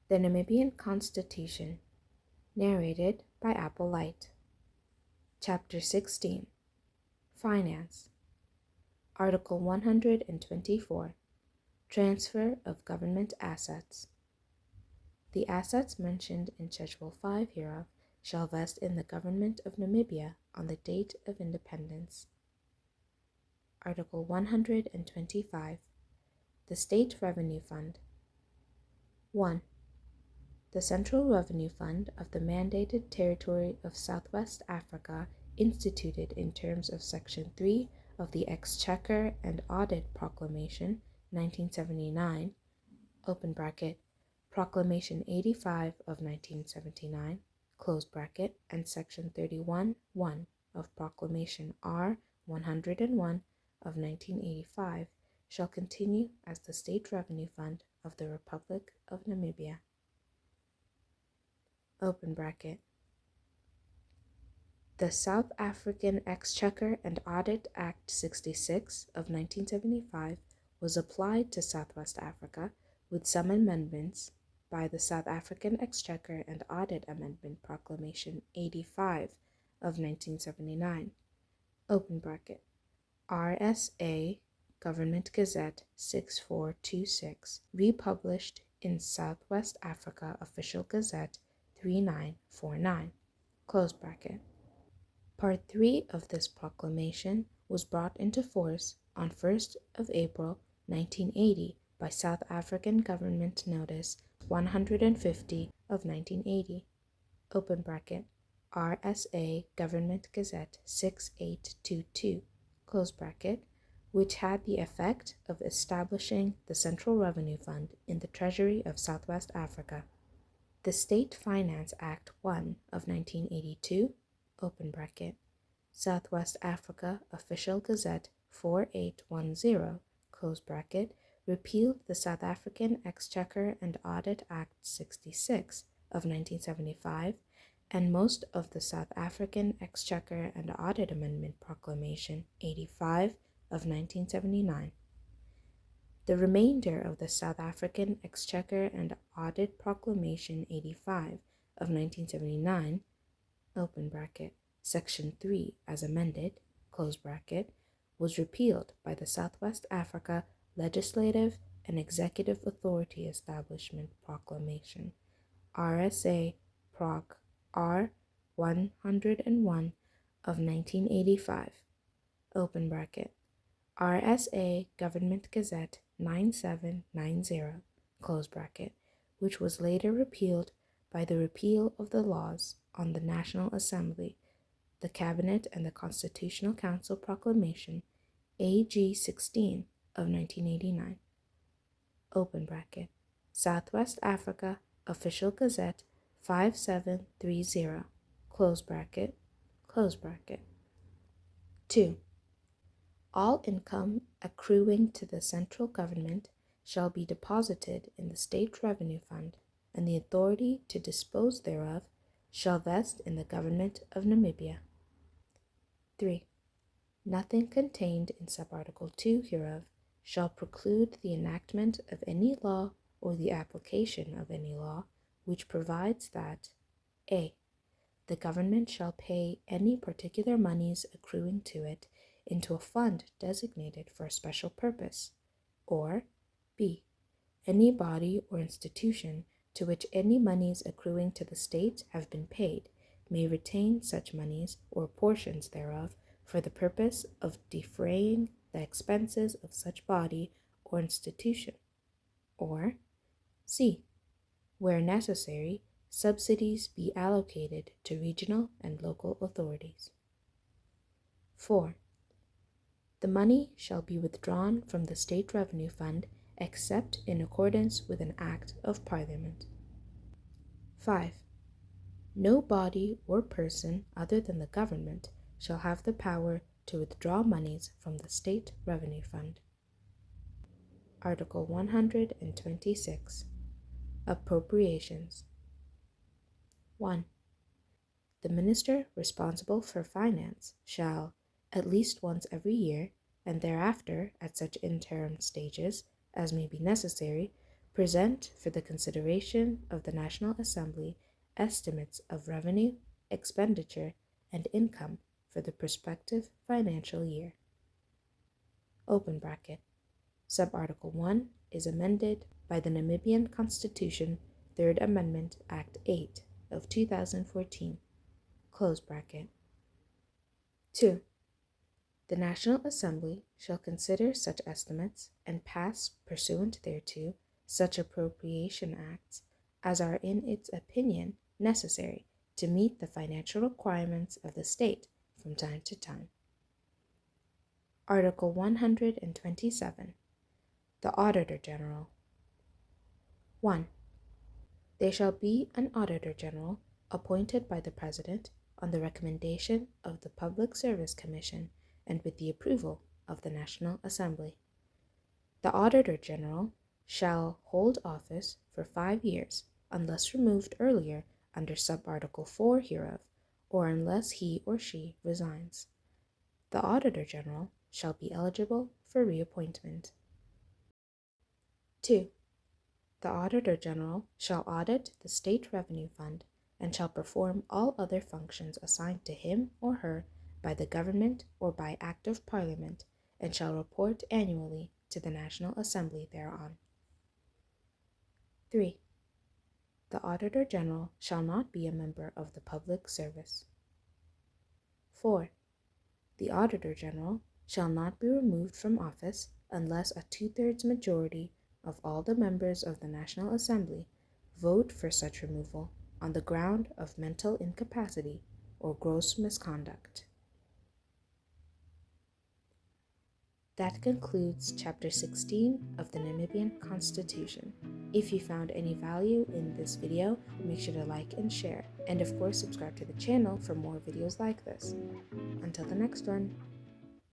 The Namibian Constitution, narrated by Apple Light. Chapter 16, Finance. Article 124, Transfer of Government Assets. The assets mentioned in Schedule 5 hereof shall vest in the Government of Namibia on the date of independence. Article 125, the State Revenue Fund. 1. The Central Revenue Fund of the Mandated Territory of Southwest Africa, instituted in terms of Section 3 of the Exchequer and Audit Proclamation, 1979, open bracket, Proclamation 85 of 1979, close bracket, and Section 31(1) of Proclamation R 101 of 1985, shall continue as the State Revenue Fund of the Republic of Namibia. Open bracket. The South African Exchequer and Audit Act 66 of 1975 was applied to Southwest Africa with some amendments by the South African Exchequer and Audit Amendment Proclamation 85 of 1979. Open bracket. RSA Government Gazette 6426, republished in Southwest Africa Official Gazette 3949, close bracket. Part 3 of this proclamation was brought into force on 1st of April 1980 by South African Government Notice 150 of 1980, open bracket, RSA Government Gazette 6822, close bracket, which had the effect of establishing the Central Revenue Fund in the Treasury of Southwest Africa. The State Finance Act 1 of 1982, open bracket, Southwest Africa Official Gazette 4810, close bracket, repealed the South African Exchequer and Audit Act 66 of 1975 and most of the South African Exchequer and Audit Amendment Proclamation 85 of 1979. The remainder of the South African Exchequer and Audit Proclamation 85 of 1979, open bracket, Section 3 as amended, close bracket, was repealed by the Southwest Africa Legislative and Executive Authority Establishment Proclamation, RSA Proc. R 101 of 1985, open bracket, RSA Government Gazette 9790, close bracket, which was later repealed by the repeal of the laws on the National Assembly, the Cabinet and the Constitutional Council Proclamation AG 16 of 1989, open bracket, Southwest Africa Official Gazette 5730, close bracket, close bracket. 2. All income accruing to the central government shall be deposited in the State Revenue Fund, and the authority to dispose thereof shall vest in the Government of Namibia. 3. Nothing contained in Subarticle 2 hereof shall preclude the enactment of any law or the application of any law which provides that a. The government shall pay any particular moneys accruing to it into a fund designated for a special purpose, or b. Any body or institution to which any moneys accruing to the state have been paid may retain such moneys or portions thereof for the purpose of defraying the expenses of such body or institution, or c. Where necessary, subsidies be allocated to regional and local authorities. 4. The money shall be withdrawn from the State Revenue Fund except in accordance with an Act of Parliament. 5. No body or person other than the government shall have the power to withdraw monies from the State Revenue Fund. Article 126. Appropriations. 1. The minister responsible for finance shall, at least once every year, and thereafter at such interim stages as may be necessary, present for the consideration of the National Assembly estimates of revenue, expenditure, and income for the prospective financial year. Open bracket. Subarticle 1 is amended by the Namibian Constitution, 3rd Amendment, Act 8 of 2014. Close bracket. 2. The National Assembly shall consider such estimates and pass pursuant thereto such appropriation acts as are in its opinion necessary to meet the financial requirements of the state from time to time. Article 127. The Auditor General. 1. There shall be an Auditor General appointed by the President on the recommendation of the Public Service Commission and with the approval of the National Assembly. The Auditor General shall hold office for 5 years unless removed earlier under subarticle 4 hereof, or unless he or she resigns. The Auditor General shall be eligible for reappointment. 2. The Auditor General shall audit the State Revenue Fund and shall perform all other functions assigned to him or her by the government or by Act of Parliament, and shall report annually to the National Assembly thereon. 3. The Auditor General shall not be a member of the public service. 4. The Auditor General shall not be removed from office unless a 2/3 majority of all the members of the National Assembly vote for such removal on the ground of mental incapacity or gross misconduct. That concludes Chapter 16 of the Namibian Constitution. If you found any value in this video, make sure to like and share, and of course subscribe to the channel for more videos like this. Until the next one.